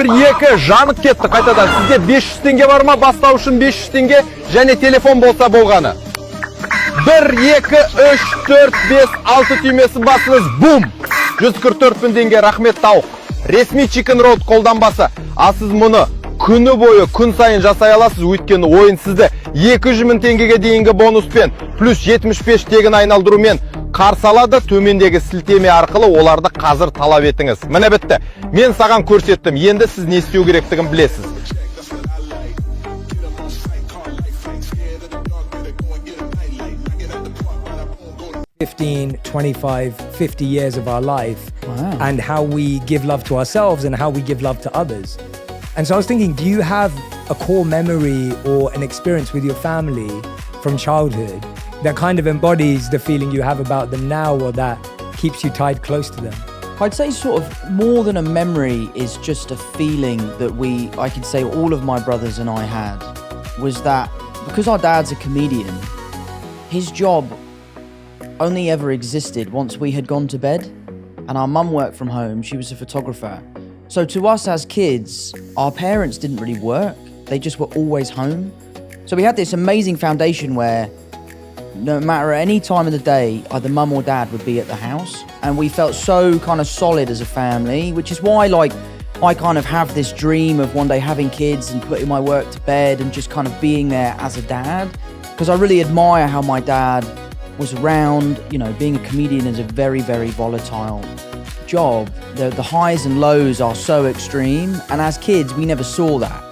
2 жанып кетті қайтадан. Сізде 500 теңге бар ма? Бастау үшін 500 теңге және телефон болса болғаны. 1, 2, 3, 4, 5, 6 түймесі басыңыз. Бум! 144 000 теңге. Рахмет тауық. Ресми Chicken Road қолданбасы. А сіз мұны күні бойы, күн сайын жасай аласыз, өйткені ойын сізді 200 000 теңгеге дейінгі бонуспен плюс 75 тегін айналдырумен қарсы алады. Төмендегі сілтеме арқылы оларды қазір талап етіңіз. Міне бітті. Мен саған көрсеттім. Енді сіз не істеу керектігін білесіз. 15, 25, 50 years of our life. Wow. And how we give love to ourselves and how we give love to others. And so I was thinking, do you have a core memory or an experience with your family from childhood that kind of embodies the feeling you have about them now, or that keeps you tied close to them? I'd say sort of more than a memory is just a feeling that I could say all of my brothers and I had, was that because our dad's a comedian, his job only ever existed once we had gone to bed, and our mum worked from home. She was a photographer. So to us as kids, our parents didn't really work. They just were always home. So we had this amazing foundation where no matter any time of the day, either mum or dad would be at the house. And we felt so kind of solid as a family, which is why I kind of have this dream of one day having kids and putting my work to bed and just kind of being there as a dad. Because I really admire how my dad was around. You know, being a comedian is a very, very volatile job. The highs and lows are so extreme, and as kids we never saw that.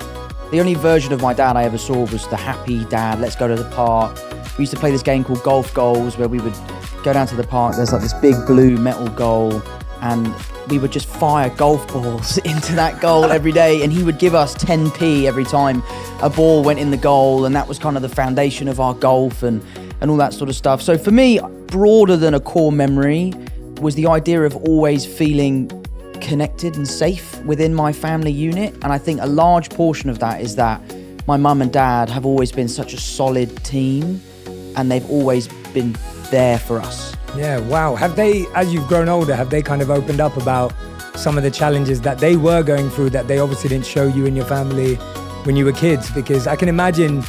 The only version of my dad I ever saw was the happy dad, let's go to the park. We used to play this game called Golf Goals, where we would go down to the park, there's like this big blue metal goal, and we would just fire golf balls into that goal every day, and he would give us 10p every time a ball went in the goal, and that was kind of the foundation of our golf and all that sort of stuff. So for me, broader than a core memory was the idea of always feeling connected and safe within my family unit. And I think a large portion of that is that my mum and dad have always been such a solid team, and they've always been there for us. Yeah, wow. Have they, as you've grown older, have they kind of opened up about some of the challenges that they were going through that they obviously didn't show you and your family when you were kids? Because I can imagine,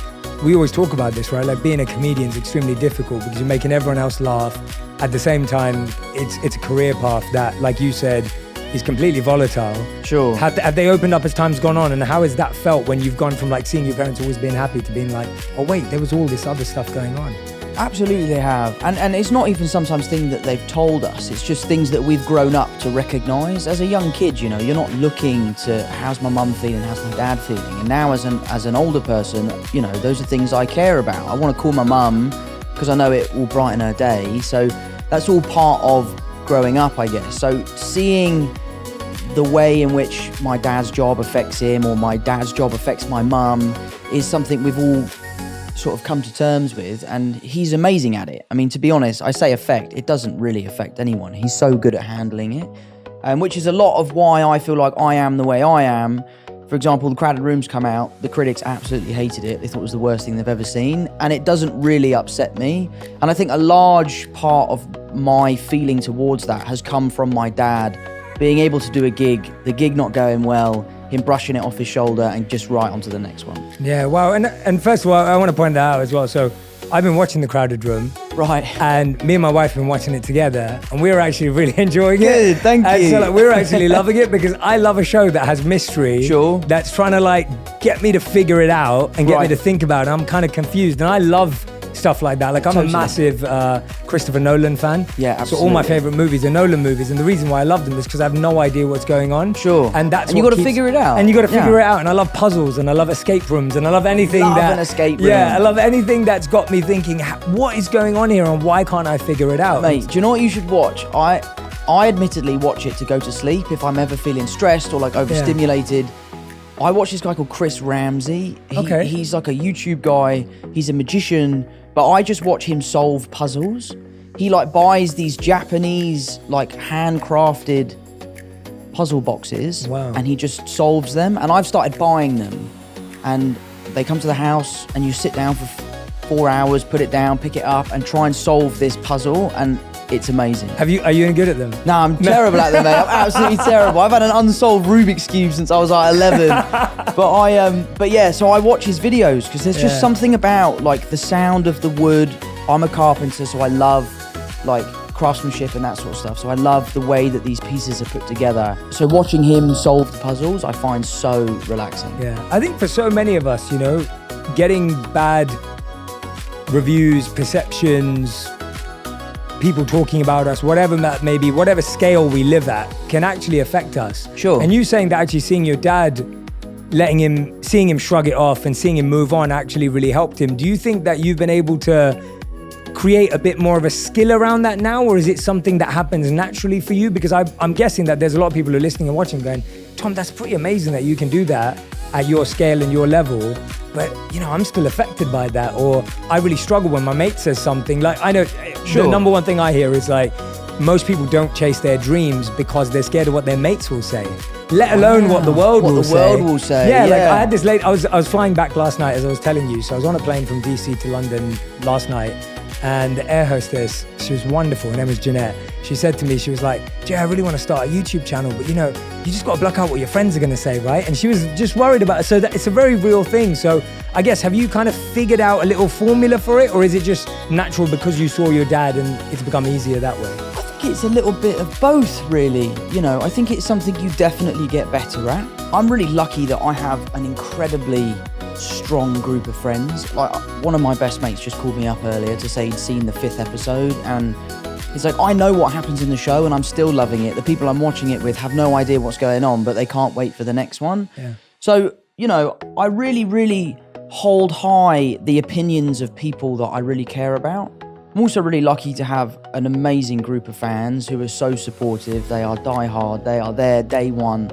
we always talk about this, right? Like being a comedian is extremely difficult because you're making everyone else laugh. At the same time, it's a career path that, like you said, is completely volatile. Sure. Have they opened up as time's gone on? And how has that felt when you've gone from like seeing your parents always being happy to being like, oh wait, there was all this other stuff going on? Absolutely they have. And it's not even sometimes things that they've told us. It's just things that we've grown up to recognise. As a young kid, you know, you're not looking to how's my mum feeling, how's my dad feeling. And now as an older person, you know, those are things I care about. I want to call my mum because I know it will brighten her day. So that's all part of growing up, I guess. So seeing the way in which my dad's job affects him or my dad's job affects my mum is something we've all sort of come to terms with, and he's amazing at it. I mean, to be honest, I say affect, it doesn't really affect anyone. He's so good at handling it, which is a lot of why I feel like I am the way I am. For example, The Crowded Room's come out, the critics absolutely hated it. They thought it was the worst thing they've ever seen, and it doesn't really upset me. And I think a large part of my feeling towards that has come from my dad being able to do a gig, the gig not going well, him brushing it off his shoulder and just right onto the next one. Yeah, wow. And first of all, I want to point that out as well. So I've been watching The Crowded Room. Right. And me and my wife have been watching it together, and we're actually really enjoying it. Good, thank you. So like, we're actually loving it because I love a show that has mystery. Sure. That's trying to like get me to figure it out and get me to think about it. I'm kind of confused, and I love stuff like that. Like I'm a massive Christopher Nolan fan. Yeah, absolutely. So all my favorite movies are Nolan movies, and the reason why I love them is because I have no idea what's going on. Sure. And that's and you got to figure it out. And you got to figure it out. And I love puzzles, and I love escape rooms, and I love anything an escape room. Yeah, I love anything that's got me thinking, what is going on here, and why can't I figure it out? Mate, do you know what you should watch? I admittedly watch it to go to sleep if I'm ever feeling stressed or like overstimulated. I watch this guy called Chris Ramsey. He's like a YouTube guy. He's a magician, but I just watch him solve puzzles. He like buys these Japanese like handcrafted puzzle boxes, and he just solves them. And I've started buying them, and they come to the house, and you sit down for 4 hours, put it down, pick it up, and try and solve this puzzle. And it's amazing. Are you any good at them? No, I'm terrible at them, mate. I'm absolutely terrible. I've had an unsolved Rubik's Cube since I was like 11. But yeah, so I watch his videos because there's just something about like the sound of the wood. I'm a carpenter, so I love like craftsmanship and that sort of stuff. So I love the way that these pieces are put together. So watching him solve the puzzles, I find so relaxing. Yeah, I think for so many of us, you know, getting bad reviews, perceptions, people talking about us, whatever that may be, whatever scale we live at, can actually affect us. Sure. And you saying that actually seeing your dad, seeing him shrug it off and seeing him move on actually really helped him. Do you think that you've been able to create a bit more of a skill around that now, or is it something that happens naturally for you? Because I'm guessing that there's a lot of people who are listening and watching going, Tom, that's pretty amazing that you can do that at your scale and your level. But, you know, I'm still affected by that. Or I really struggle when my mate says something. Like, I know the number one thing I hear is like, most people don't chase their dreams because they're scared of what their mates will say, let alone what the world will say. Yeah, like I had this I was flying back last night, as I was telling you. So I was on a plane from DC to London last night. And the air hostess, she was wonderful. Her name was Jeanette. She said to me, she was like, Jay, I really want to start a YouTube channel, but you know, you just got to block out what your friends are going to say, right? And she was just worried about it. So that it's a very real thing. So I guess, have you kind of figured out a little formula for it? Or is it just natural because you saw your dad and it's become easier that way? I think it's a little bit of both, really. You know, I think it's something you definitely get better at. I'm really lucky that I have an incredibly strong group of friends. Like, one of my best mates just called me up earlier to say he'd seen the 5th episode, and he's like, I know what happens in the show and I'm still loving it. The people I'm watching it with have no idea what's going on, but they can't wait for the next one. Yeah. So, you know, I really, really hold high the opinions of people that I really care about. I'm also really lucky to have an amazing group of fans who are so supportive. They are diehard, they are there day one,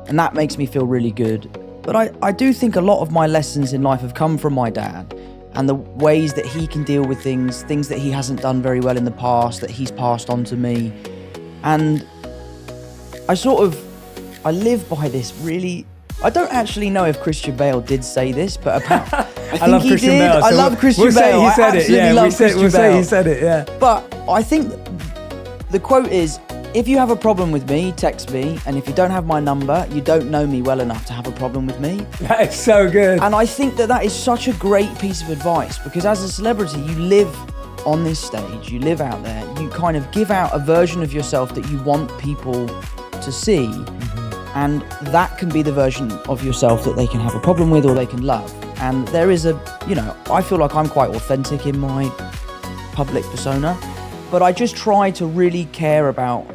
and that makes me feel really good. But I do think a lot of my lessons in life have come from my dad and the ways that he can deal with things that he hasn't done very well in the past, that he's passed on to me. And I live by this really. I don't actually know if Christian Bale did say this, but I think love he Christian did. Bale, so I love Christian we'll Bale. Say he said I it. Yeah, love Christian we'll say Bale. he said it. Yeah. But I think the quote is, if you have a problem with me, text me. And if you don't have my number, you don't know me well enough to have a problem with me. That is so good. And I think that is such a great piece of advice, because as a celebrity, you live on this stage, you live out there, you kind of give out a version of yourself that you want people to see. Mm-hmm. And that can be the version of yourself that they can have a problem with or they can love. And there is I feel like I'm quite authentic in my public persona, but I just try to really care about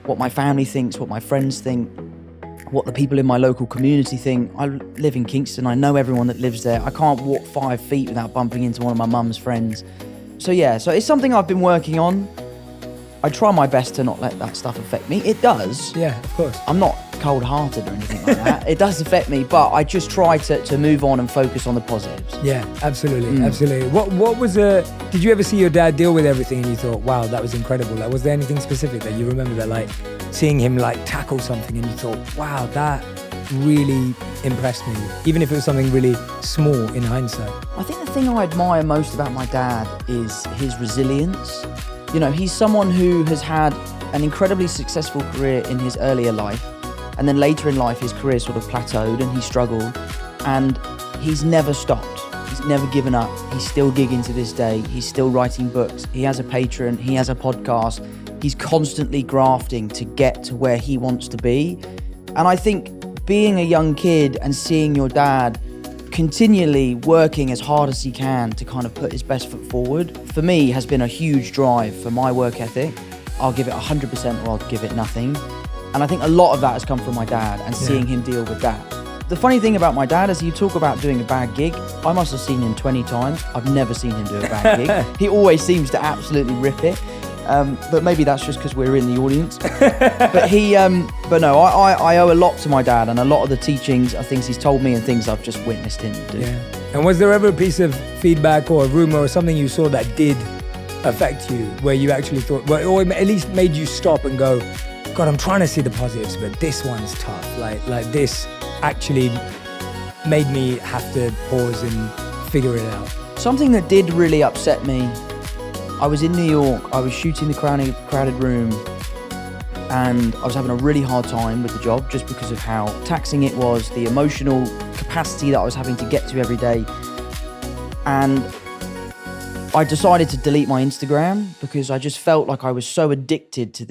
what my family thinks, what my friends think, what the people in my local community think. I live in Kingston. I know everyone that lives there. I can't walk 5 feet without bumping into one of my mum's friends. So it's something I've been working on. I try my best to not let that stuff affect me. It does. Yeah, of course. I'm not cold-hearted or anything like that. It does affect me, but I just try to move on and focus on the positives. Yeah, absolutely, absolutely. What was did you ever see your dad deal with everything and you thought, wow, that was incredible? Like, was there anything specific that you remember that, like, seeing him like tackle something and you thought, wow, that really impressed me, even if it was something really small in hindsight? I think the thing I admire most about my dad is his resilience. You know, he's someone who has had an incredibly successful career in his earlier life, and then later in life his career sort of plateaued and he struggled, and he's never stopped. He's never given up. He's still gigging to this day. He's still writing books. He has a Patreon. He has a podcast. He's constantly grafting to get to where he wants to be. And I think being a young kid and seeing your dad continually working as hard as he can to kind of put his best foot forward, for me, has been a huge drive for my work ethic. I'll give it 100% or I'll give it nothing. And I think a lot of that has come from my dad and seeing him deal with that. The funny thing about my dad is, you talk about doing a bad gig. I must have seen him 20 times. I've never seen him do a bad gig. He always seems to absolutely rip it. But maybe that's just because we're in the audience. But no, I owe a lot to my dad, and a lot of the teachings are things he's told me and things I've just witnessed him do. Yeah. And was there ever a piece of feedback or a rumor or something you saw that did affect you, where you actually thought, well, or at least made you stop and go, God, I'm trying to see the positives, but this one's tough. Like this actually made me have to pause and figure it out. Something that did really upset me, I was in New York, I was shooting the crowded room, and I was having a really hard time with the job just because of how taxing it was, the emotional capacity that I was having to get to every day. And I decided to delete my Instagram because I just felt like I was so addicted to